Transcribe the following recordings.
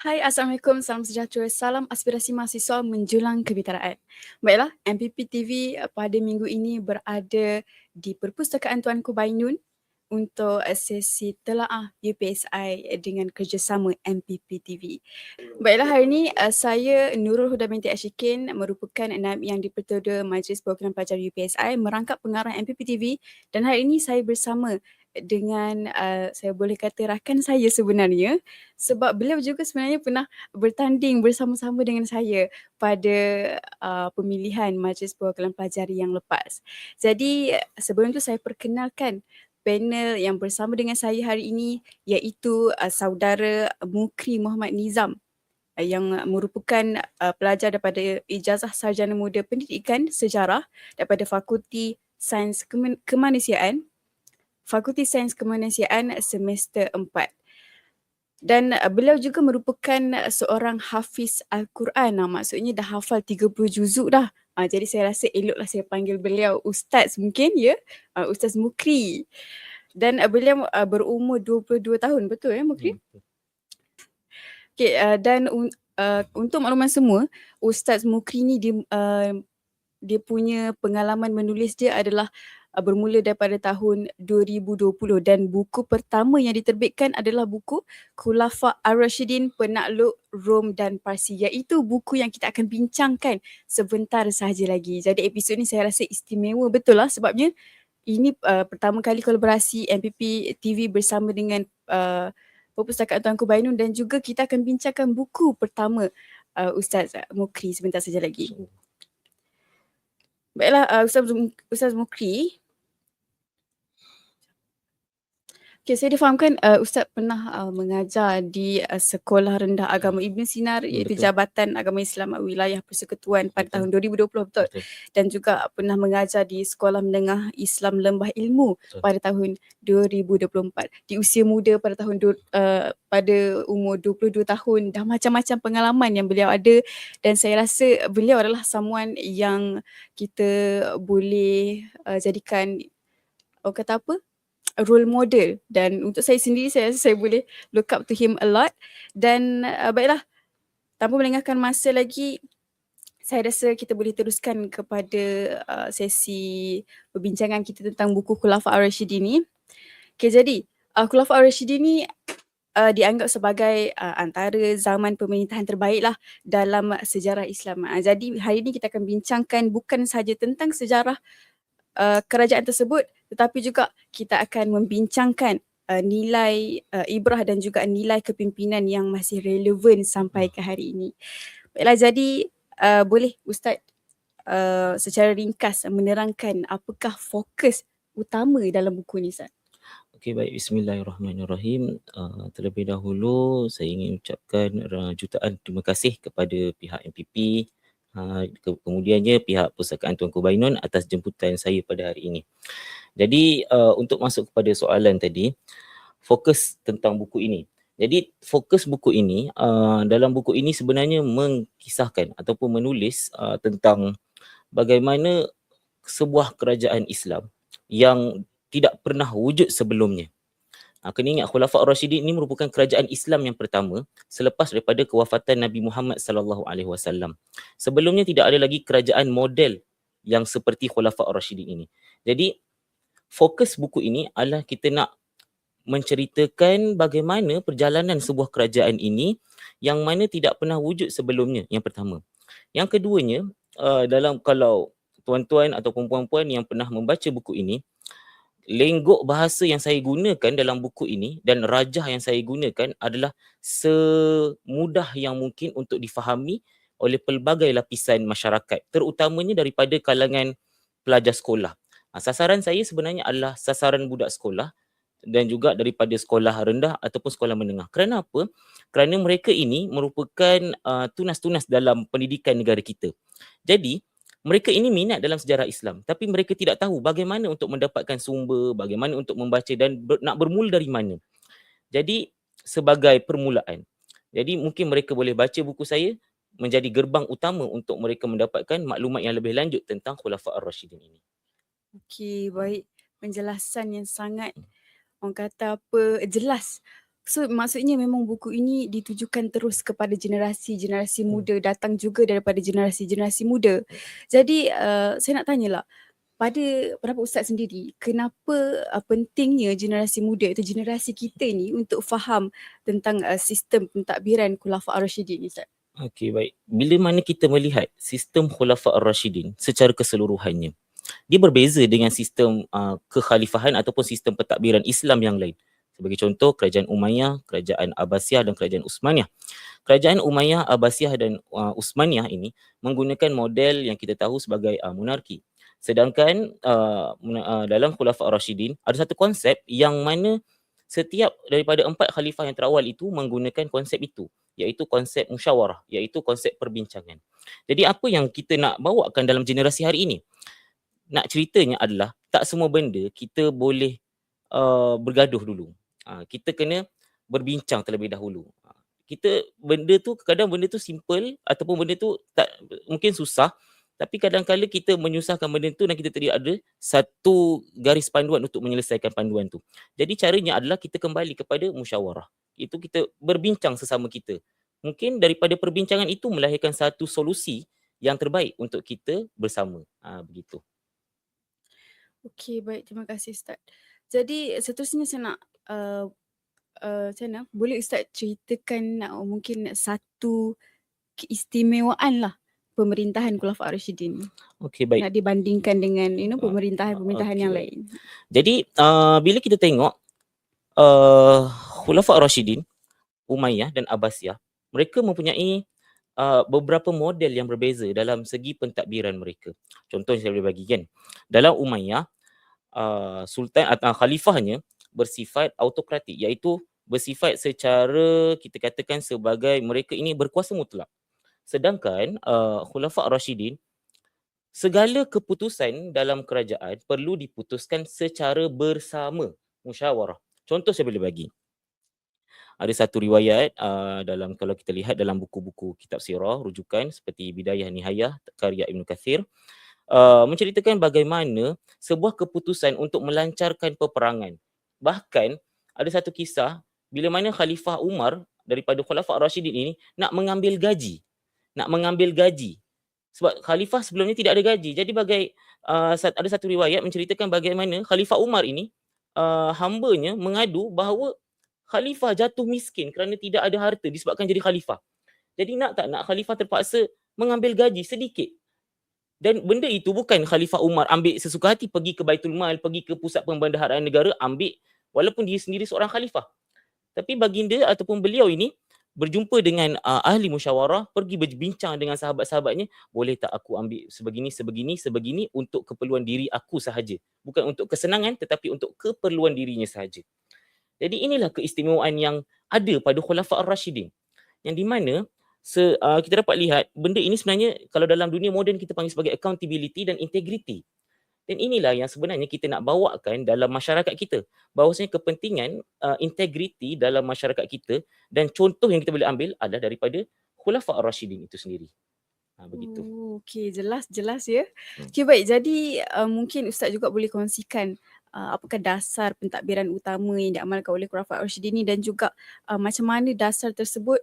Hai, Assalamualaikum, salam sejahtera, salam aspirasi mahasiswa menjulang kebitaraan. Baiklah, MPP TV pada minggu ini berada di Perpustakaan Tuanku Bainun untuk sesi telaah UPSI dengan kerjasama MPP TV. Baiklah, hari ini saya Nurul Huda binti Ashikin merupakan naib yang dipertuda Majlis Program Pelajar UPSI merangkap pengarah MPP TV, dan hari ini saya bersama dengan saya boleh kata rakan saya sebenarnya, sebab beliau juga sebenarnya pernah bertanding bersama-sama dengan saya pada pemilihan Majlis Program Pelajar yang lepas. Jadi sebelum tu saya perkenalkan panel yang bersama dengan saya hari ini, iaitu saudara Mukri Muhammad Nizam yang merupakan pelajar daripada Ijazah Sarjana Muda Pendidikan Sejarah daripada Fakulti Sains Kemanusiaan semester 4. Dan beliau juga merupakan seorang hafiz Al-Quran. Maksudnya dah hafal 30 juzuk dah. Jadi saya rasa eloklah saya panggil beliau Ustaz mungkin ya. Ustaz Mukri. Dan beliau berumur 22 tahun. Betul ya Mukri? Okay, dan untuk makluman semua, Ustaz Mukri ni dia punya pengalaman menulis dia adalah bermula daripada tahun 2020, dan buku pertama yang diterbitkan adalah buku Khulafa Ar-Rashidin Penakluk Rom dan Parsi, iaitu buku yang kita akan bincangkan sebentar sahaja lagi. Jadi episod ni saya rasa istimewa betul lah, sebabnya ini pertama kali kolaborasi MPP TV bersama dengan Perpustakaan Tuanku Bainun, dan juga kita akan bincangkan buku pertama Ustaz Mukri sebentar saja lagi. Baiklah, Ustaz Mukri. Okay, saya difahamkan Ustaz pernah mengajar di Sekolah Rendah Agama Ibn Sinar, iaitu Jabatan Agama Islam Wilayah Persekutuan pada tahun 2020, betul? Dan juga pernah mengajar di Sekolah Menengah Islam Lembah Ilmu pada tahun 2024. Di usia muda pada pada umur 22 tahun, dah macam-macam pengalaman yang beliau ada, dan saya rasa beliau adalah someone yang kita boleh jadikan, kata apa? Role model. Dan untuk saya sendiri, saya rasa saya boleh look up to him a lot. Dan baiklah, tanpa melengahkan masa lagi, saya rasa kita boleh teruskan kepada sesi perbincangan kita tentang buku Khulafa Ar-Rashidin ni. Okay, jadi Khulafa Ar-Rashidin ni dianggap sebagai antara zaman pemerintahan terbaik lah dalam sejarah Islam. Jadi hari ini kita akan bincangkan bukan sahaja tentang sejarah kerajaan tersebut, tetapi juga kita akan membincangkan nilai ibrah dan juga nilai kepimpinan yang masih relevan sampai ke hari ini. Baiklah, jadi boleh Ustaz secara ringkas menerangkan apakah fokus utama dalam buku ni, Ustaz? Okey, baik. Bismillahirrahmanirrahim. Terlebih dahulu saya ingin ucapkan jutaan terima kasih kepada pihak MPP, kemudiannya pihak Perpustakaan Tuanku Bainun atas jemputan saya pada hari ini. Jadi untuk masuk kepada soalan tadi, fokus tentang buku ini. Jadi fokus buku ini, dalam buku ini sebenarnya mengkisahkan ataupun menulis tentang bagaimana sebuah kerajaan Islam yang tidak pernah wujud sebelumnya. Kena ingat, Khulafa Ar-Rashidin ini merupakan kerajaan Islam yang pertama selepas daripada kewafatan Nabi Muhammad sallallahu alaihi wasallam. Sebelumnya tidak ada lagi kerajaan model yang seperti Khulafa Ar-Rashidin ini. Jadi fokus buku ini adalah kita nak menceritakan bagaimana perjalanan sebuah kerajaan ini yang mana tidak pernah wujud sebelumnya, yang pertama. Yang keduanya, kalau tuan-tuan ataupun puan-puan yang pernah membaca buku ini, lenggok bahasa yang saya gunakan dalam buku ini dan rajah yang saya gunakan adalah semudah yang mungkin untuk difahami oleh pelbagai lapisan masyarakat, terutamanya daripada kalangan pelajar sekolah. Sasaran saya sebenarnya adalah sasaran budak sekolah dan juga daripada sekolah rendah ataupun sekolah menengah. Kerana apa? Kerana mereka ini merupakan tunas-tunas dalam pendidikan negara kita. Jadi mereka ini minat dalam sejarah Islam, tapi mereka tidak tahu bagaimana untuk mendapatkan sumber, bagaimana untuk membaca dan nak bermula dari mana. Jadi sebagai permulaan, jadi mungkin mereka boleh baca buku saya menjadi gerbang utama untuk mereka mendapatkan maklumat yang lebih lanjut tentang Khulafa Ar-Rashidin ini. Okey, baik. Penjelasan yang sangat, orang kata apa, jelas So maksudnya memang buku ini ditujukan terus kepada generasi-generasi muda, datang juga daripada generasi-generasi muda. Jadi saya nak tanyalah, pada pendapat Ustaz sendiri, kenapa pentingnya generasi muda, itu generasi kita ni, untuk faham tentang sistem pentadbiran Khulafa' Ar-Rasyidin, Ustaz? Okey, baik. Bila mana kita melihat sistem Khulafa' Ar-Rasyidin secara keseluruhannya, dia berbeza dengan sistem kekhalifahan ataupun sistem pentadbiran Islam yang lain. Sebagai contoh, kerajaan Umayyah, kerajaan Abbasiyah dan kerajaan Uthmaniyah. Kerajaan Umayyah, Abbasiyah dan Uthmaniyah ini menggunakan model yang kita tahu sebagai monarki. Sedangkan dalam Khulafa' Ar-Rasyidin ada satu konsep yang mana setiap daripada 4 khalifah yang terawal itu menggunakan konsep itu, iaitu konsep musyawarah, iaitu konsep perbincangan. Jadi apa yang kita nak bawakan dalam generasi hari ini? Nak ceritanya adalah tak semua benda kita boleh bergaduh dulu. Kita kena berbincang terlebih dahulu. Benda tu kadang benda tu simple ataupun benda tu tak mungkin susah, tapi kadang-kala kita menyusahkan benda tu dan kita tidak ada satu garis panduan untuk menyelesaikan panduan tu. Jadi caranya adalah kita kembali kepada musyawarah. Itu kita berbincang sesama kita. Mungkin daripada perbincangan itu melahirkan satu solusi yang terbaik untuk kita bersama. Begitu. Okey, baik. Terima kasih, Ustaz. Jadi seterusnya boleh Ustaz ceritakan mungkin satu keistimewaan lah pemerintahan Khulafa' Ar-Rasyidin. Okey, baik. Nak dibandingkan dengan pemerintahan-pemerintahan yang lain. Jadi bila kita tengok Khulafa' Ar-Rasyidin, Umayyah dan Abbasiyah, mereka mempunyai beberapa model yang berbeza dalam segi pentadbiran mereka. Contoh yang saya boleh bagi kan. Dalam Umayyah, sultan atau khalifahnya bersifat autokratik, iaitu bersifat secara kita katakan sebagai mereka ini berkuasa mutlak. Sedangkan Khulafa' Ar-Rasyidin, segala keputusan dalam kerajaan perlu diputuskan secara bersama, musyawarah. Contoh saya boleh bagi. Ada satu riwayat kalau kita lihat dalam buku-buku kitab sirah rujukan seperti Bidayah Nihayah karya Ibn Kathir, menceritakan bagaimana sebuah keputusan untuk melancarkan peperangan. Bahkan ada satu kisah bila mana Khalifah Umar daripada Khulafa' Ar-Rasyidin ini nak mengambil gaji. Sebab khalifah sebelum ni tidak ada gaji. Jadi ada satu riwayat menceritakan bagaimana Khalifah Umar ini hambanya mengadu bahawa khalifah jatuh miskin kerana tidak ada harta disebabkan jadi khalifah. Jadi nak khalifah terpaksa mengambil gaji sedikit. Dan benda itu bukan Khalifah Umar ambil sesuka hati, pergi ke Baitul Mal, pergi ke pusat pembendaharaan negara, ambil walaupun dia sendiri seorang khalifah. Tapi baginda ataupun beliau ini berjumpa dengan ahli musyawarah, pergi berbincang dengan sahabat-sahabatnya, boleh tak aku ambil sebegini untuk keperluan diri aku sahaja. Bukan untuk kesenangan tetapi untuk keperluan dirinya sahaja. Jadi inilah keistimewaan yang ada pada Khulafa' Ar-Rasyidin. Yang di mana kita dapat lihat benda ini sebenarnya kalau dalam dunia moden kita panggil sebagai accountability dan integrity. Dan inilah yang sebenarnya kita nak bawakan dalam masyarakat kita. Bahawasanya kepentingan integriti dalam masyarakat kita dan contoh yang kita boleh ambil adalah daripada Khulafa' Ar-Rasyidin itu sendiri. Begitu. Okey, jelas ya. Okey, baik. Jadi mungkin Ustaz juga boleh kongsikan apakah dasar pentadbiran utama yang diamalkan oleh Khulafa' Ar-Rasyidin ini dan juga macam mana dasar tersebut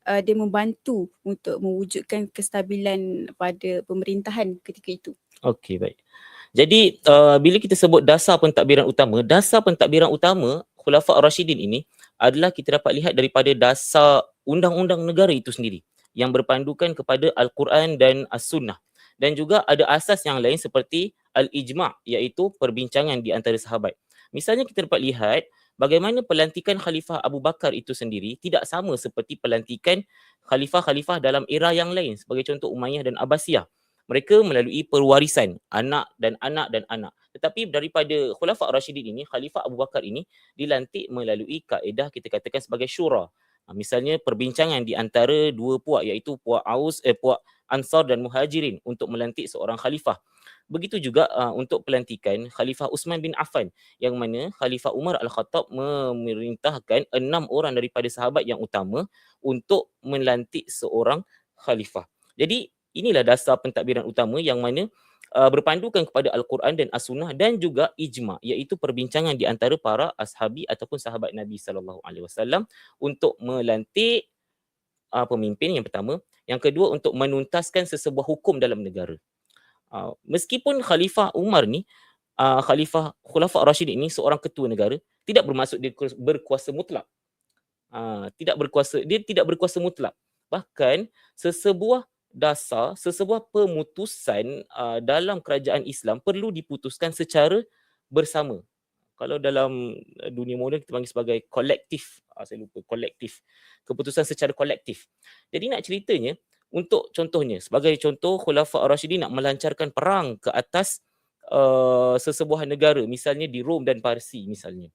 dia membantu untuk mewujudkan kestabilan pada pemerintahan ketika itu. Okey, baik. Jadi bila kita sebut dasar pentadbiran utama Khulafa' Ar-Rasyidin ini adalah kita dapat lihat daripada dasar undang-undang negara itu sendiri yang berpandukan kepada Al-Quran dan As-Sunnah. Dan juga ada asas yang lain seperti Al-Ijma' iaitu perbincangan di antara sahabat. Misalnya kita dapat lihat bagaimana pelantikan Khalifah Abu Bakar itu sendiri tidak sama seperti pelantikan khalifah-khalifah dalam era yang lain sebagai contoh Umayyah dan Abbasiyah. Mereka melalui perwarisan anak dan anak dan anak. Tetapi daripada Khulafa' Ar-Rasyidin ini, Khalifah Abu Bakar ini dilantik melalui kaedah kita katakan sebagai syura. Misalnya perbincangan di antara dua puak iaitu puak Ansar dan Muhajirin untuk melantik seorang khalifah. Begitu juga untuk pelantikan Khalifah Uthman bin Affan yang mana Khalifah Umar Al-Khattab memerintahkan 6 orang daripada sahabat yang utama untuk melantik seorang khalifah. Jadi inilah dasar pentadbiran utama yang mana berpandukan kepada Al-Quran dan As-Sunnah dan juga ijma', iaitu perbincangan di antara para ashabi ataupun sahabat Nabi SAW untuk melantik pemimpin yang pertama. Yang kedua, untuk menuntaskan sesebuah hukum dalam negara. Meskipun Khalifah Umar ni, Khalifah Khulafa' Rashidin ini seorang ketua negara, tidak bermaksud dia berkuasa mutlak. Dia tidak berkuasa mutlak. Bahkan sesebuah dasar, sesebuah pemutusan dalam kerajaan Islam perlu diputuskan secara bersama. Kalau dalam dunia moden kita panggil sebagai kolektif, saya lupa, kolektif, keputusan secara kolektif. Jadi nak ceritanya, untuk contohnya, sebagai contoh Khulafa' Ar-Rashidin nak melancarkan perang ke atas sesebuah negara, misalnya di Rom dan Parsi misalnya.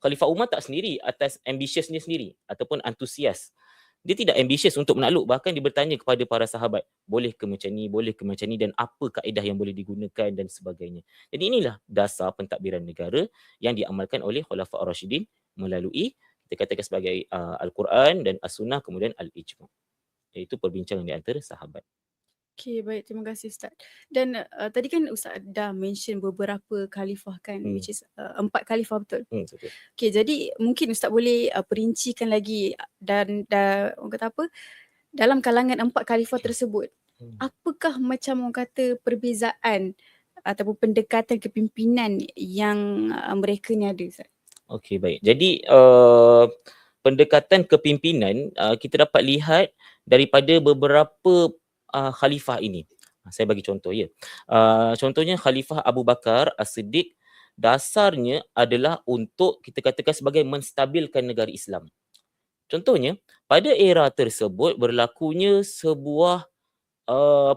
Khalifah Umar tak sendiri atas ambitiousnya sendiri ataupun antusias. Dia tidak ambitious untuk menakluk, bahkan dia bertanya kepada para sahabat, boleh ke macam ni dan apa kaedah yang boleh digunakan dan sebagainya. Jadi inilah dasar pentadbiran negara yang diamalkan oleh Khulafa' Ar-Rashidin melalui, kita katakan sebagai Al-Quran dan As-Sunnah, kemudian Al-Ijma', iaitu perbincangan di antara sahabat. Okay, baik. Terima kasih Ustaz. Dan tadi kan Ustaz dah mention beberapa khalifah kan, which is 4 khalifah, betul? Betul. Okay, jadi mungkin Ustaz boleh perincikan lagi dan orang kata apa, dalam kalangan 4 khalifah tersebut, apakah macam orang kata perbezaan ataupun pendekatan kepimpinan yang mereka ni ada, Ustaz? Okey, baik. Jadi pendekatan kepimpinan kita dapat lihat daripada beberapa khalifah ini. Saya bagi contoh ya. Contohnya Khalifah Abu Bakar As-Siddiq, dasarnya adalah untuk kita katakan sebagai menstabilkan negara Islam. Contohnya, pada era tersebut berlakunya sebuah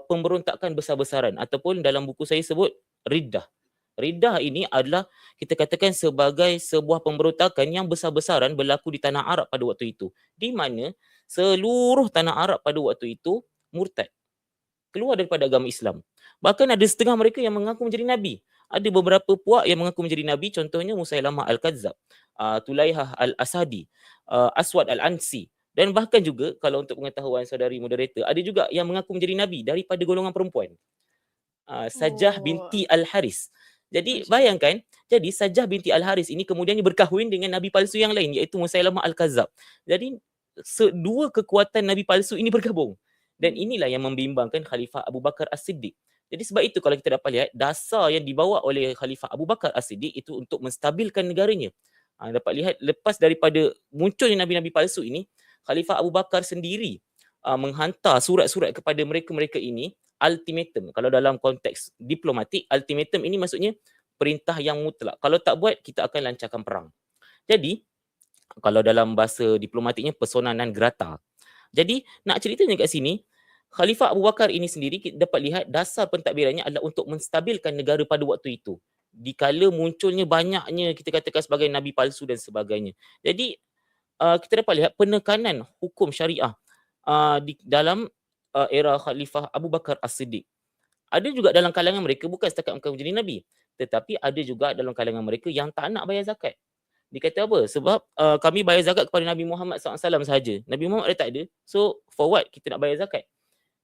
pemberontakan besar-besaran ataupun dalam buku saya sebut Riddah. Riddah ini adalah kita katakan sebagai sebuah pemberontakan yang besar-besaran berlaku di tanah Arab pada waktu itu, di mana seluruh tanah Arab pada waktu itu murtad, keluar daripada agama Islam. Bahkan ada setengah mereka yang mengaku menjadi Nabi. Ada beberapa puak yang mengaku menjadi Nabi, contohnya Musailamah Al-Kadzab, Tulaihah Al-Asadi, Aswad Al-Ansi. Dan bahkan juga, kalau untuk pengetahuan saudari moderator, ada juga yang mengaku menjadi Nabi daripada golongan perempuan. Sajah binti Al-Haris. Jadi bayangkan, jadi Sajah binti Al-Haris ini kemudiannya berkahwin dengan Nabi palsu yang lain, iaitu Musailamah Al-Kadzab. Jadi dua kekuatan Nabi palsu ini bergabung. Dan inilah yang membimbangkan Khalifah Abu Bakar As-Siddiq. Jadi sebab itu kalau kita dapat lihat, dasar yang dibawa oleh Khalifah Abu Bakar As-Siddiq itu untuk menstabilkan negaranya. Dapat lihat lepas daripada munculnya Nabi-Nabi palsu ini, Khalifah Abu Bakar sendiri menghantar surat-surat kepada mereka-mereka ini, ultimatum. Kalau dalam konteks diplomatik, ultimatum ini maksudnya perintah yang mutlak. Kalau tak buat, kita akan lancarkan perang. Jadi, kalau dalam bahasa diplomatiknya, persona non grata. Jadi, nak ceritanya kat sini, Khalifah Abu Bakar ini sendiri kita dapat lihat dasar pentadbirannya adalah untuk menstabilkan negara pada waktu itu. Dikala munculnya banyaknya kita katakan sebagai Nabi palsu dan sebagainya. Jadi, kita dapat lihat penekanan hukum syariah di dalam era Khalifah Abu Bakar As-Siddiq. Ada juga dalam kalangan mereka bukan setakat mengaku menjadi Nabi, tetapi ada juga dalam kalangan mereka yang tak nak bayar zakat. Dia kata apa? Sebab kami bayar zakat kepada Nabi Muhammad SAW sahaja. Nabi Muhammad dah tak ada. So for what kita nak bayar zakat?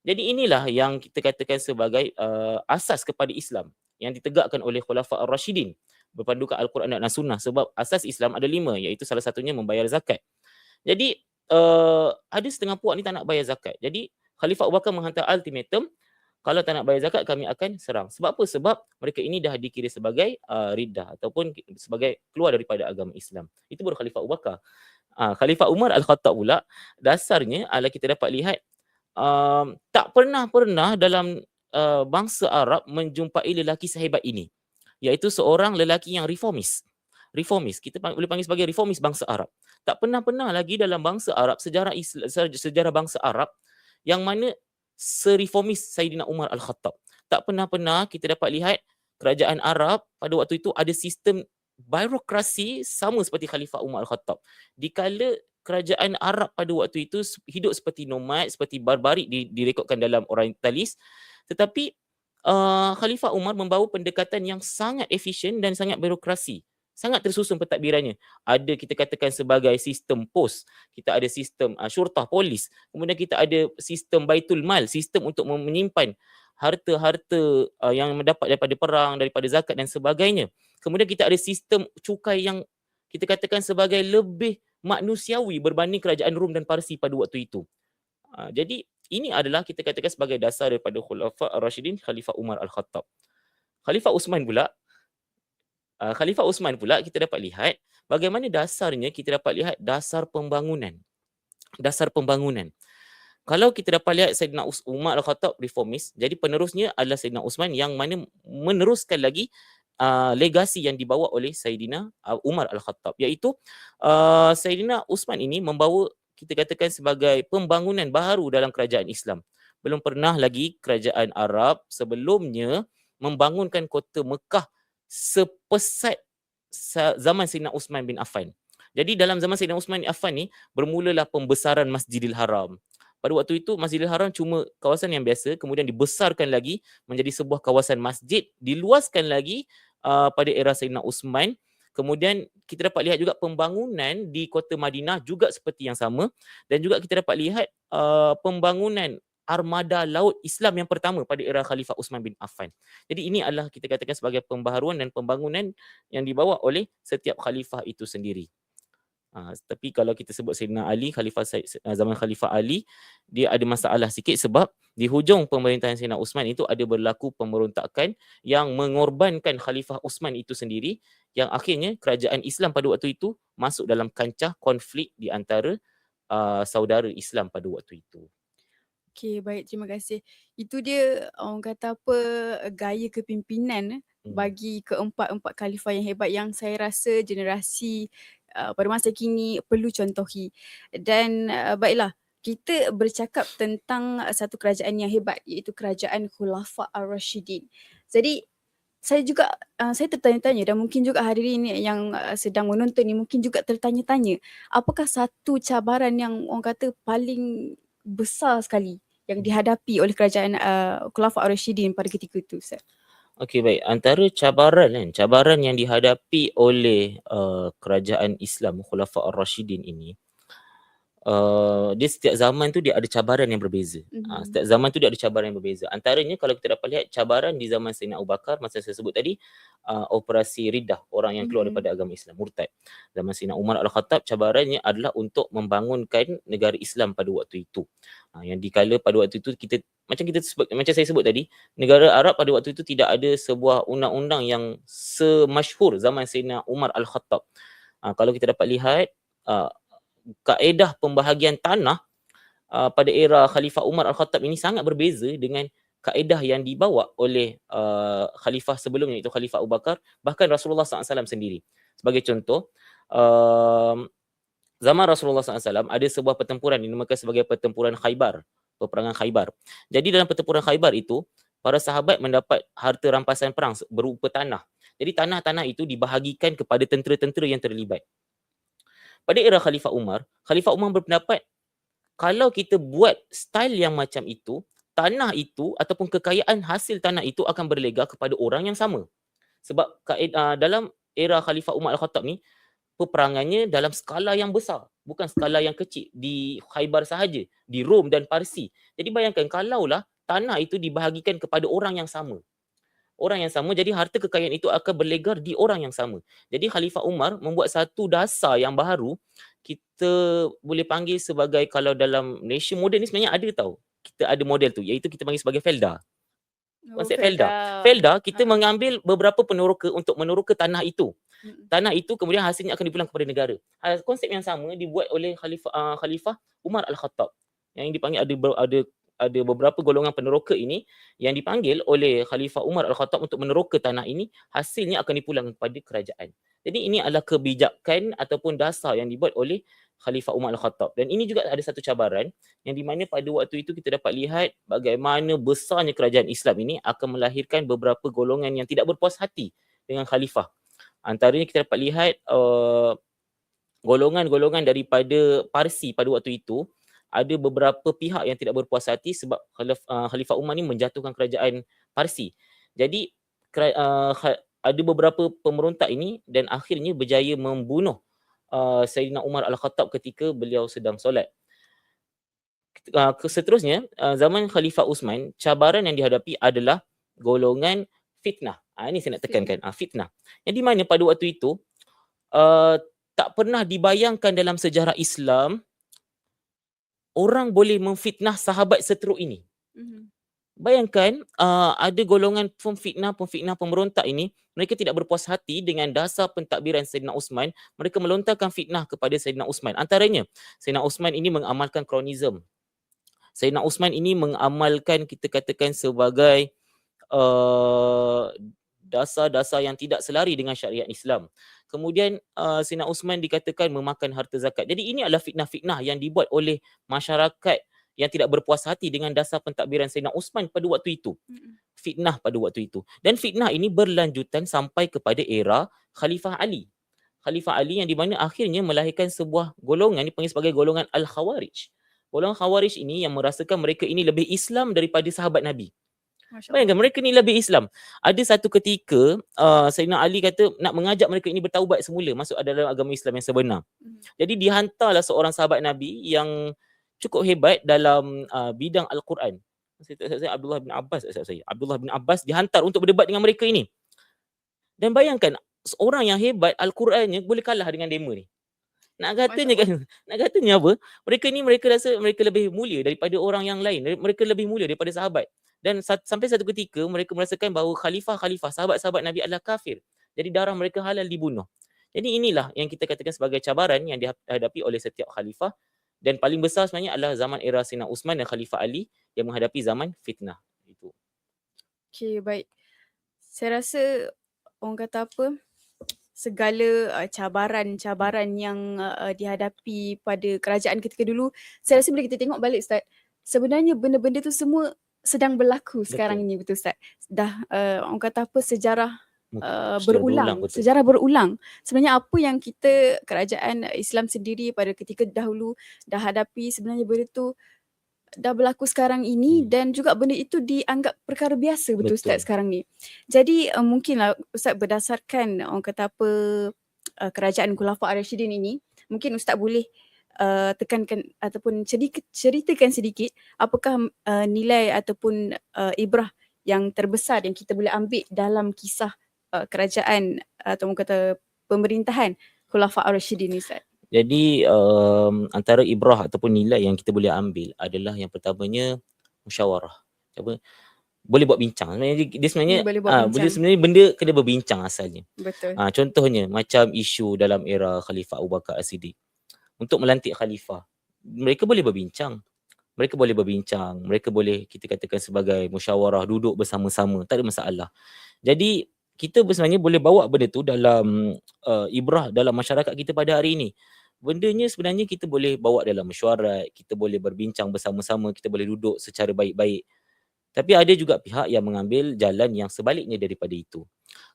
Jadi inilah yang kita katakan sebagai asas kepada Islam yang ditegakkan oleh Khulafa' Ar-Rashidin berpandukan Al-Quran dan As-Sunnah. Sebab asas Islam ada 5, iaitu salah satunya membayar zakat. Jadi ada setengah puak ni tak nak bayar zakat. Jadi Khalifah Abu Bakar menghantar ultimatum, kalau tak nak bayar zakat kami akan serang. Sebab apa? Sebab mereka ini dah dikira sebagai riddah ataupun sebagai keluar daripada agama Islam. Itu baru Khalifah Abu Bakar. Khalifah Umar Al-Khattab pula, dasarnya adalah kita dapat lihat tak pernah dalam bangsa Arab menjumpai lelaki sehebat ini, iaitu seorang lelaki yang reformis. Kita boleh panggil sebagai reformis bangsa Arab. Tak pernah lagi dalam bangsa Arab, sejarah bangsa Arab yang mana sereformis Saidina Umar Al-Khattab. Tak pernah kita dapat lihat kerajaan Arab pada waktu itu ada sistem birokrasi sama seperti Khalifah Umar Al-Khattab. Dikala kerajaan Arab pada waktu itu hidup seperti nomad, seperti barbarik direkodkan dalam Orientalis, tetapi Khalifah Umar membawa pendekatan yang sangat efisien dan sangat birokrasi. Sangat tersusun pentadbirannya. Ada kita katakan sebagai sistem pos, kita ada sistem syurtah polis, kemudian kita ada sistem baitul mal, sistem untuk menyimpan harta-harta yang mendapat daripada perang, daripada zakat dan sebagainya. Kemudian kita ada sistem cukai yang kita katakan sebagai lebih manusiawi berbanding kerajaan Rom dan Parsi pada waktu itu. Jadi ini adalah kita katakan sebagai dasar daripada Khulafa Ar-Rashidin, Khalifah Umar Al-Khattab. Khalifah Uthman pula kita dapat lihat bagaimana dasarnya, kita dapat lihat dasar pembangunan. Kalau kita dapat lihat Saidina Umar Al-Khattab reformis, jadi penerusnya adalah Saidina Uthman yang mana meneruskan lagi legasi yang dibawa oleh Saidina Umar Al-Khattab, iaitu Saidina Uthman ini membawa kita katakan sebagai pembangunan baru dalam kerajaan Islam. Belum pernah lagi kerajaan Arab sebelumnya membangunkan kota Mekah sepesat zaman Saidina Uthman bin Affan. Jadi dalam zaman Saidina Uthman bin Affan ni bermulalah pembesaran Masjidil Haram. Pada waktu itu Masjidil Haram cuma kawasan yang biasa, kemudian dibesarkan lagi menjadi sebuah kawasan masjid, diluaskan lagi pada era Saidina Uthman. Kemudian kita dapat lihat juga pembangunan di kota Madinah juga seperti yang sama, dan juga kita dapat lihat pembangunan armada laut Islam yang pertama pada era Khalifah Uthman bin Affan. Jadi ini adalah kita katakan sebagai pembaharuan dan pembangunan yang dibawa oleh setiap khalifah itu sendiri. Tapi kalau kita sebut Sayyidina Ali, zaman Khalifah Ali, dia ada masalah sikit sebab di hujung pemerintahan Sayyidina Uthman itu ada berlaku pemberontakan yang mengorbankan Khalifah Uthman itu sendiri, yang akhirnya kerajaan Islam pada waktu itu masuk dalam kancah konflik di antara saudara Islam pada waktu itu. Okey, baik, terima kasih. Itu dia orang kata apa, gaya kepimpinan bagi keempat-empat khalifah yang hebat yang saya rasa generasi pada masa kini perlu contohi. Dan baiklah, kita bercakap tentang satu kerajaan yang hebat, iaitu kerajaan Khulafa Ar-Rashidin. Jadi saya juga saya tertanya-tanya, dan mungkin juga hadirin yang sedang menonton ni mungkin juga tertanya-tanya, apakah satu cabaran yang orang kata paling besar sekali yang dihadapi oleh kerajaan Khulafa Ar-Rashidin pada ketika itu, Ustaz? Okey, baik. Antara cabaran yang dihadapi oleh kerajaan Islam Khulafa Ar-Rashidin ini, dia setiap zaman tu dia ada cabaran yang berbeza. Setiap zaman tu dia ada cabaran yang berbeza. Antaranya kalau kita dapat lihat cabaran di zaman Sayyidina Abu Bakar, masa saya sebut tadi, operasi riddah, orang yang keluar daripada agama Islam, murtad. Zaman Sayyidina Umar Al-Khattab, cabarannya adalah untuk membangunkan negara Islam pada waktu itu. Yang dikala pada waktu itu macam saya sebut tadi, negara Arab pada waktu itu tidak ada sebuah undang-undang yang semasyhur zaman Sayyidina Umar Al-Khattab. Kalau kita dapat lihat kaedah pembahagian tanah pada era Khalifah Umar Al-Khattab ini sangat berbeza dengan kaedah yang dibawa oleh khalifah sebelumnya, iaitu Khalifah Abu Bakar, bahkan Rasulullah SAW sendiri. Sebagai contoh, zaman Rasulullah SAW ada sebuah pertempuran dinamakan sebagai pertempuran Khaybar, peperangan Khaybar. Jadi dalam pertempuran Khaybar itu, para sahabat mendapat harta rampasan perang berupa tanah. Jadi tanah-tanah itu dibahagikan kepada tentera-tentera yang terlibat. Pada era Khalifah Umar berpendapat kalau kita buat style yang macam itu, tanah itu ataupun kekayaan hasil tanah itu akan berlega kepada orang yang sama. Sebab dalam era Khalifah Umar Al-Khattab ni, peperangannya dalam skala yang besar, bukan skala yang kecil di Khaybar sahaja, di Rom dan Parsi. Jadi bayangkan kalaulah tanah itu dibahagikan kepada orang yang sama. Jadi harta kekayaan itu akan berlegar di orang yang sama. Jadi Khalifah Umar membuat satu dasar yang baru, kita boleh panggil sebagai, kalau dalam Malaysia moden ni sebenarnya ada tau, kita ada model tu, iaitu kita panggil sebagai felda. Konsep felda, kita mengambil beberapa peneroka untuk meneroka tanah itu. Tanah itu kemudian hasilnya akan dipulang kepada negara. Konsep yang sama dibuat oleh Khalifah Umar Al-Khattab, yang dipanggil ada beberapa golongan peneroka ini yang dipanggil oleh Khalifah Umar Al-Khattab untuk meneroka tanah ini, hasilnya akan dipulang kepada kerajaan. Jadi ini adalah kebijakan ataupun dasar yang dibuat oleh Khalifah Umar Al-Khattab. Dan ini juga ada satu cabaran yang di mana pada waktu itu kita dapat lihat bagaimana besarnya kerajaan Islam ini akan melahirkan beberapa golongan yang tidak berpuas hati dengan khalifah. Antaranya kita dapat lihat golongan-golongan daripada Parsi pada waktu itu, ada beberapa pihak yang tidak berpuas hati sebab Khalifah Umar ni menjatuhkan kerajaan Parsi. Jadi ada beberapa pemberontak ini dan akhirnya berjaya membunuh Sayyidina Umar Al-Khattab ketika beliau sedang solat. Seterusnya, zaman Khalifah Uthman, cabaran yang dihadapi adalah golongan fitnah. Ini saya nak tekankan, fitnah. Yang di mana pada waktu itu tak pernah dibayangkan dalam sejarah Islam orang boleh memfitnah sahabat seteruk ini. Bayangkan ada golongan pemfitnah pemberontak ini, mereka tidak berpuas hati dengan dasar pentadbiran Sayyidina Uthman, mereka melontarkan fitnah kepada Sayyidina Uthman. Antaranya, Sayyidina Uthman ini mengamalkan kronism. Sayyidina Uthman ini mengamalkan, kita katakan, sebagai dasar-dasar yang tidak selari dengan syariat Islam. Kemudian Sayyidina Uthman dikatakan memakan harta zakat. Jadi ini adalah fitnah-fitnah yang dibuat oleh masyarakat yang tidak berpuas hati dengan dasar pentadbiran Sayyidina Uthman pada waktu itu. Fitnah pada waktu itu. Dan fitnah ini berlanjutan sampai kepada era Khalifah Ali. Khalifah Ali yang di mana akhirnya melahirkan sebuah golongan, dipanggil sebagai golongan Al-Khawarij. Golongan Khawarij ini yang merasakan mereka ini lebih Islam daripada sahabat Nabi. Bayangkan, mereka ni lebih Islam. Ada satu ketika Sayyidina Ali kata nak mengajak mereka ini bertaubat semula, masuk dalam agama Islam yang sebenar. Jadi dihantarlah seorang sahabat Nabi yang cukup hebat dalam bidang Al-Quran. Saya Abdullah bin Abbas, Abdullah bin Abbas dihantar untuk berdebat dengan mereka ini. Dan bayangkan, seorang yang hebat Al-Qurannya boleh kalah dengan demo ni. Nak katanya apa? Mereka rasa mereka lebih mulia daripada orang yang lain. Mereka lebih mulia daripada sahabat. Dan sampai satu ketika mereka merasakan bahawa khalifah-khalifah, sahabat-sahabat Nabi adalah kafir. Jadi darah mereka halal dibunuh. Jadi inilah yang kita katakan sebagai cabaran yang dihadapi oleh setiap khalifah. Dan paling besar sebenarnya adalah zaman era Sayyidina Uthman dan Khalifah Ali yang menghadapi zaman fitnah. Itu. Okay, baik. Saya rasa orang kata apa, segala cabaran-cabaran yang dihadapi pada kerajaan ketika dulu, saya rasa bila kita tengok balik, Ustaz, sebenarnya benda-benda tu semua sedang berlaku sekarang ini, betul Ustaz? Dah orang kata apa, sejarah berulang. Sejarah berulang. Sebenarnya apa yang kita, kerajaan Islam sendiri pada ketika dahulu dah hadapi, sebenarnya benda tu dah berlaku sekarang ini dan juga benda itu dianggap perkara biasa, betul Ustaz, sekarang ni. Jadi mungkinlah Ustaz, berdasarkan orang kata apa, kerajaan Khulafa' Ar-Rasyidin ini, mungkin Ustaz boleh tekankan ataupun ceritakan sedikit apakah nilai ataupun ibrah yang terbesar yang kita boleh ambil dalam kisah kerajaan atau orang kata pemerintahan Khulafa' Ar-Rasyidin ni, Ustaz. Jadi antara ibrah ataupun nilai yang kita boleh ambil adalah yang pertamanya musyawarah. Boleh buat bincang. Dia sebenarnya benda kena berbincang asalnya. Betul. Contohnya macam isu dalam era Khalifah Abu Bakar As-Siddiq. Untuk melantik khalifah, mereka boleh berbincang. Mereka boleh kita katakan sebagai musyawarah, duduk bersama-sama, tak ada masalah. Jadi kita sebenarnya boleh bawa benda tu dalam ibrah dalam masyarakat kita pada hari ini. Bendanya sebenarnya kita boleh bawa dalam mesyuarat, kita boleh berbincang bersama-sama, kita boleh duduk secara baik-baik. Tapi ada juga pihak yang mengambil jalan yang sebaliknya daripada itu.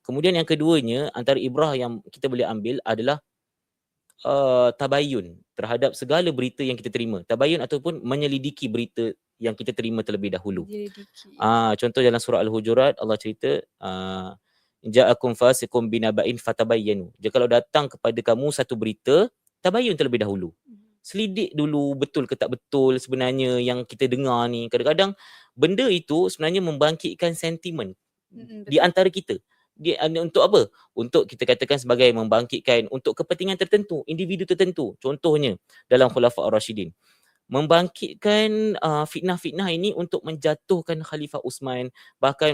Kemudian yang keduanya, antara ibrah yang kita boleh ambil adalah tabayun terhadap segala berita yang kita terima. Tabayun ataupun menyelidiki berita yang kita terima terlebih dahulu. Contoh dalam surah Al-Hujurat, Allah cerita ja'akum fasiqun binaba'in fatabayyanu. Jika kalau datang kepada kamu satu berita, tabayun terlebih dahulu. Selidik dulu betul ke tak betul sebenarnya yang kita dengar ni. Kadang-kadang benda itu sebenarnya membangkitkan sentimen di antara kita. Untuk apa? Untuk kita katakan sebagai membangkitkan untuk kepentingan tertentu, individu tertentu. Contohnya dalam Khulafa' Ar-Rasyidin, membangkitkan fitnah-fitnah ini untuk menjatuhkan Khalifah Uthman, bahkan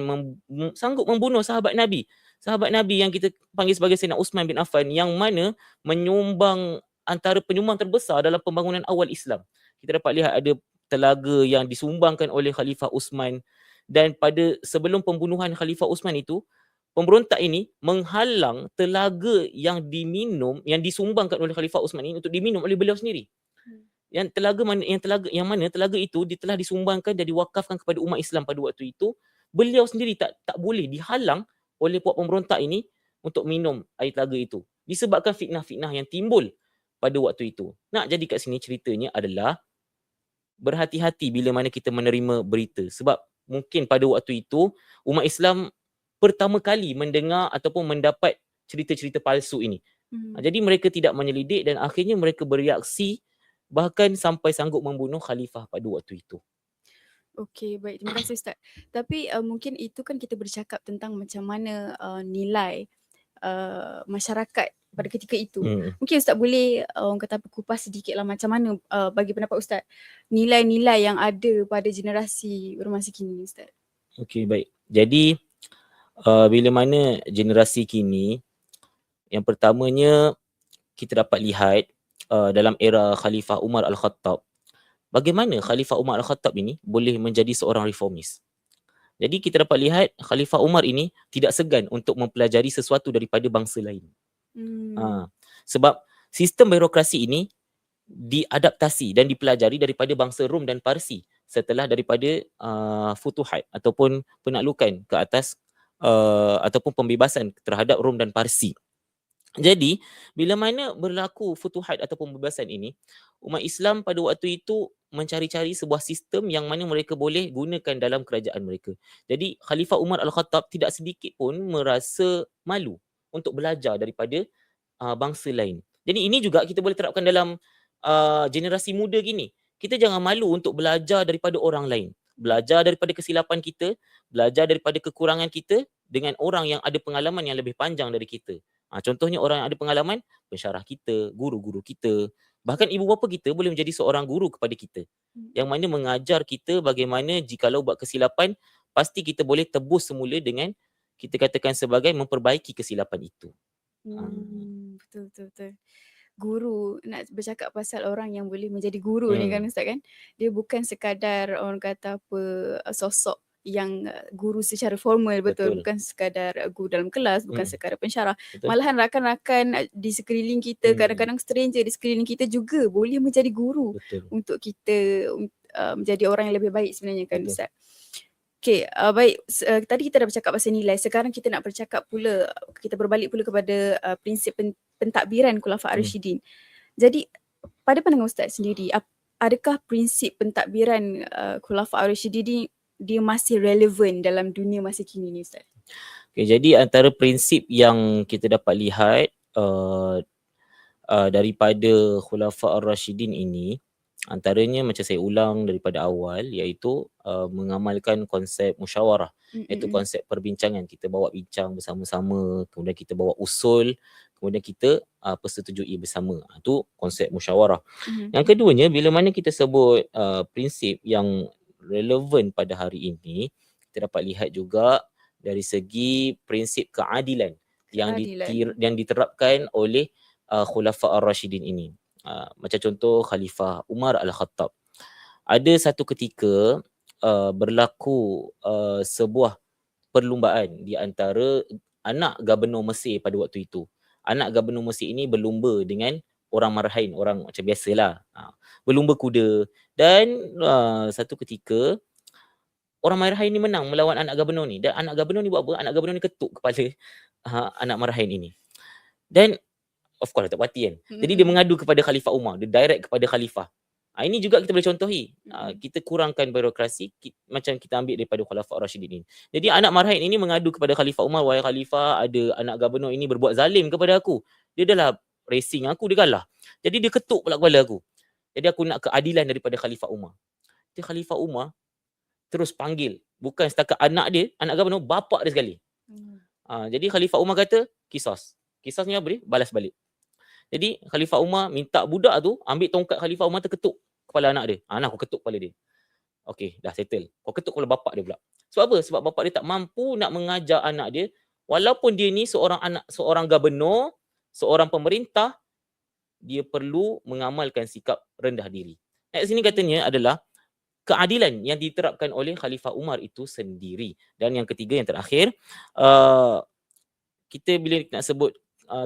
sanggup membunuh sahabat Nabi. Sahabat Nabi yang kita panggil sebagai Sayyidina Uthman bin Affan, yang mana menyumbang antara penyumbang terbesar dalam pembangunan awal Islam. Kita dapat lihat ada telaga yang disumbangkan oleh Khalifah Uthman, dan pada sebelum pembunuhan Khalifah Uthman itu, pemberontak ini menghalang telaga yang disumbangkan oleh Khalifah Uthman ini untuk diminum oleh beliau sendiri. Yang mana telaga itu telah disumbangkan dan diwakafkan kepada umat Islam pada waktu itu, beliau sendiri tak boleh dihalang oleh puak pemberontak ini untuk minum air telaga itu, disebabkan fitnah-fitnah yang timbul pada waktu itu. Nak jadi kat sini ceritanya adalah berhati-hati bila mana kita menerima berita, sebab mungkin pada waktu itu umat Islam pertama kali mendengar ataupun mendapat cerita-cerita palsu ini. Jadi mereka tidak menyelidik dan akhirnya mereka bereaksi bahkan sampai sanggup membunuh khalifah pada waktu itu. Okey, baik. Terima kasih Ustaz. Tapi mungkin itu kan kita bercakap tentang macam mana nilai masyarakat pada ketika itu. Mungkin Ustaz boleh orang kata kupas sedikitlah macam mana bagi pendapat Ustaz nilai-nilai yang ada pada generasi bermasa kini Ustaz. Okey, baik. Jadi bila mana generasi kini, yang pertamanya kita dapat lihat dalam era Khalifah Umar Al-Khattab, bagaimana Khalifah Umar Al-Khattab ini boleh menjadi seorang reformis. Jadi kita dapat lihat Khalifah Umar ini tidak segan untuk mempelajari sesuatu daripada bangsa lain. Sebab sistem birokrasi ini diadaptasi dan dipelajari daripada bangsa Rom dan Parsi setelah daripada futuhat ataupun penaklukan ke atas ataupun pembebasan terhadap Rom dan Parsi. Jadi, bila mana berlaku futuhat ataupun pembebasan ini, umat Islam pada waktu itu mencari-cari sebuah sistem yang mana mereka boleh gunakan dalam kerajaan mereka. Jadi, Khalifah Umar Al-Khattab tidak sedikit pun merasa malu untuk belajar daripada bangsa lain. Jadi, ini juga kita boleh terapkan dalam generasi muda gini. Kita jangan malu untuk belajar daripada orang lain. Belajar daripada kesilapan kita, belajar daripada kekurangan kita dengan orang yang ada pengalaman yang lebih panjang dari kita. Contohnya orang yang ada pengalaman, pensyarah kita, guru-guru kita, bahkan ibu bapa kita boleh menjadi seorang guru kepada kita. Yang mana mengajar kita bagaimana jikalau buat kesilapan, pasti kita boleh tebus semula dengan kita katakan sebagai memperbaiki kesilapan itu. Betul. Guru, nak bercakap pasal orang yang boleh menjadi guru ni kan Ustaz kan, dia bukan sekadar orang kata apa sosok yang guru secara formal, betul. Bukan sekadar guru dalam kelas, bukan sekadar pensyarah. Betul. Malahan rakan-rakan di sekeliling kita, kadang-kadang stranger di sekeliling kita juga boleh menjadi guru. Betul. Untuk kita menjadi orang yang lebih baik sebenarnya kan. Betul. Ustaz. Okay, baik. Tadi kita dah bercakap pasal nilai. Sekarang kita nak bercakap pula, kita berbalik pula kepada prinsip pentadbiran Khulafa' Ar-Rasyidin. Jadi, pada pandangan Ustaz sendiri, adakah prinsip pentadbiran Khulafa' Ar-Rasyidin dia masih relevan dalam dunia masa kini ni Ustaz? Okay, jadi antara prinsip yang kita dapat lihat daripada Khulafa' Ar-Rasyidin ini, antaranya macam saya ulang daripada awal, iaitu mengamalkan konsep musyawarah, iaitu konsep perbincangan. Kita bawa bincang bersama-sama, kemudian kita bawa usul, kemudian kita persetujui bersama. Itu konsep musyawarah. Yang keduanya, bila mana kita sebut prinsip yang relevan pada hari ini, kita dapat lihat juga dari segi prinsip keadilan yang diterapkan oleh Khulafa' Ar-Rasyidin ini. Macam contoh Khalifah Umar Al-Khattab. Ada satu ketika berlaku sebuah perlumbaan di antara anak Gubernur Mesir pada waktu itu. Anak Gubernur Mesir ini berlumba dengan orang marhain, orang macam biasalah. Berlumba kuda. Dan satu ketika orang marhain ni menang melawan anak Gubernur ni. Dan anak Gubernur ni buat apa? Anak Gubernur ni ketuk kepala anak marhain ini. Dan of course tak puas hati kan. Jadi dia mengadu kepada Khalifah Umar, dia direct kepada Khalifah. Ini juga kita boleh contohi. Kita kurangkan birokrasi macam kita ambil daripada Khulafa' Ar-Rasyidin ini. Jadi anak marhain ini mengadu kepada Khalifah Umar, wahai Khalifah, ada anak Gubernur ini berbuat zalim kepada aku. Dia dah lah racing aku, dia kalah. Jadi dia ketuk pula kepala aku. Jadi aku nak keadilan daripada Khalifah Umar. Jadi Khalifah Umar terus panggil, bukan setakat anak dia, anak Gubernur, bapak dia sekali. Jadi Khalifah Umar kata, kisos. Kisos ni apa dia? Balas balik. Jadi Khalifah Umar minta budak tu ambil tongkat Khalifah Umar terketuk kepala anak dia. Nak aku ketuk kepala dia. Okey, dah settle. Kau ketuk kepala bapak dia pula. Sebab apa? Sebab bapak dia tak mampu nak mengajar anak dia, walaupun dia ni seorang gubernur, seorang pemerintah, dia perlu mengamalkan sikap rendah diri. Kat sini katanya adalah keadilan yang diterapkan oleh Khalifah Umar itu sendiri. Dan yang ketiga, yang terakhir, kita bila nak sebut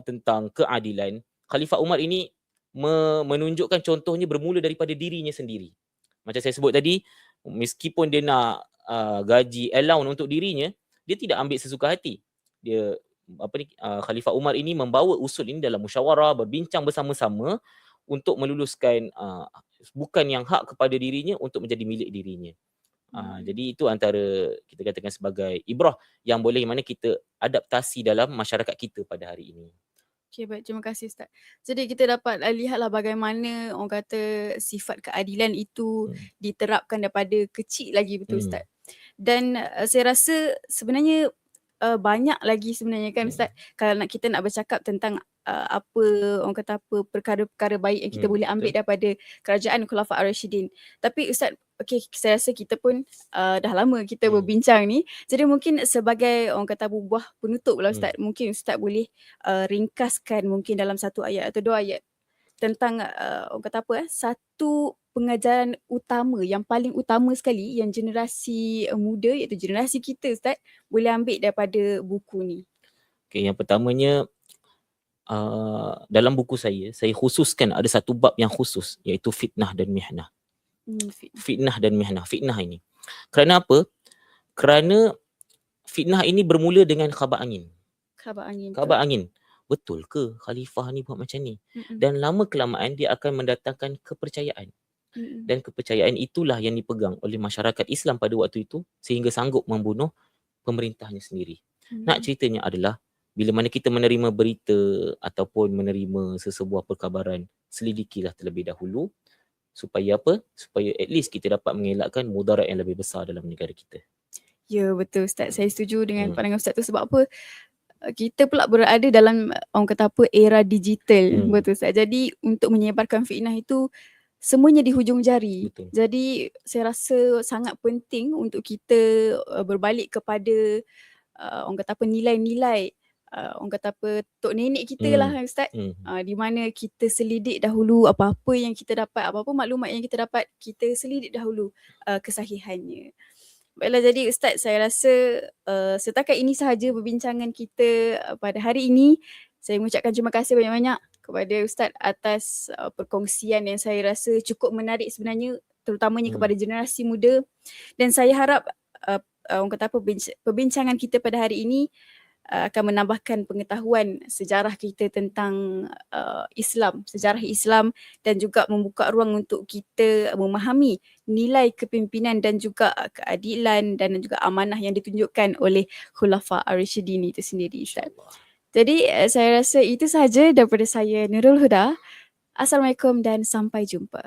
tentang keadilan, Khalifah Umar ini menunjukkan contohnya bermula daripada dirinya sendiri. Macam saya sebut tadi, meskipun dia nak gaji allowance untuk dirinya, dia tidak ambil sesuka hati. Dia Khalifah Umar ini membawa usul ini dalam musyawarah, berbincang bersama-sama untuk meluluskan bukan yang hak kepada dirinya untuk menjadi milik dirinya. Jadi itu antara kita katakan sebagai ibrah yang boleh mana kita adaptasi dalam masyarakat kita pada hari ini. Okay, baik. Terima kasih Ustaz. Jadi kita dapat lihatlah bagaimana orang kata sifat keadilan itu Hmm. diterapkan daripada kecil lagi, betul Hmm. Ustaz. Dan saya rasa sebenarnya banyak lagi sebenarnya kan Ustaz, kalau kita nak bercakap tentang apa orang kata apa perkara-perkara baik yang kita boleh ambil Betul. daripada kerajaan Khulafaur Ar-Rasyidin. Tapi Ustaz, saya rasa kita pun dah lama kita berbincang ni. Jadi mungkin sebagai orang kata buah penutup lah Ustaz, mungkin Ustaz boleh ringkaskan mungkin dalam satu ayat atau dua ayat tentang orang kata apa satu pengajaran utama yang paling utama sekali yang generasi muda iaitu generasi kita Ustaz boleh ambil daripada buku ni. Okay, yang pertamanya dalam buku saya khususkan ada satu bab yang khusus iaitu fitnah dan mihnah. Fitnah dan mihnah. Fitnah ini. Kerana apa? Kerana fitnah ini bermula dengan khabar angin. Khabar angin. Betul ke khalifah ni buat macam ni? Dan lama kelamaan dia akan mendatangkan kepercayaan. Dan kepercayaan itulah yang dipegang oleh masyarakat Islam pada waktu itu sehingga sanggup membunuh pemerintahnya sendiri. Nak ceritanya adalah bila mana kita menerima berita ataupun menerima sesebuah perkabaran, selidikilah terlebih dahulu supaya apa? Supaya at least kita dapat mengelakkan mudarat yang lebih besar dalam negara kita. Ya, betul Ustaz. Saya setuju dengan pandangan Ustaz tu sebab apa? Kita pula berada dalam orang kata apa era digital. Betul Ustaz. Jadi untuk menyebarkan fitnah itu semuanya di hujung jari. Betul. Jadi saya rasa sangat penting untuk kita berbalik kepada orang kata apa nilai-nilai orang kata apa tok nenek kita lah Ustaz. Di mana kita selidik dahulu apa-apa yang kita dapat, apa-apa maklumat yang kita dapat, kita selidik dahulu kesahihannya. Baiklah, jadi Ustaz, saya rasa setakat ini sahaja perbincangan kita pada hari ini. Saya mengucapkan terima kasih banyak-banyak kepada Ustaz atas perkongsian yang saya rasa cukup menarik sebenarnya, terutamanya kepada generasi muda. Dan saya harap orang kata apa perbincangan kita pada hari ini akan menambahkan pengetahuan sejarah kita tentang Islam, sejarah Islam dan juga membuka ruang untuk kita memahami nilai kepimpinan dan juga keadilan dan juga amanah yang ditunjukkan oleh Khulafaur Ar-Rasyidin itu sendiri Ustaz. Jadi saya rasa itu sahaja daripada saya, Nurul Huda. Assalamualaikum dan sampai jumpa.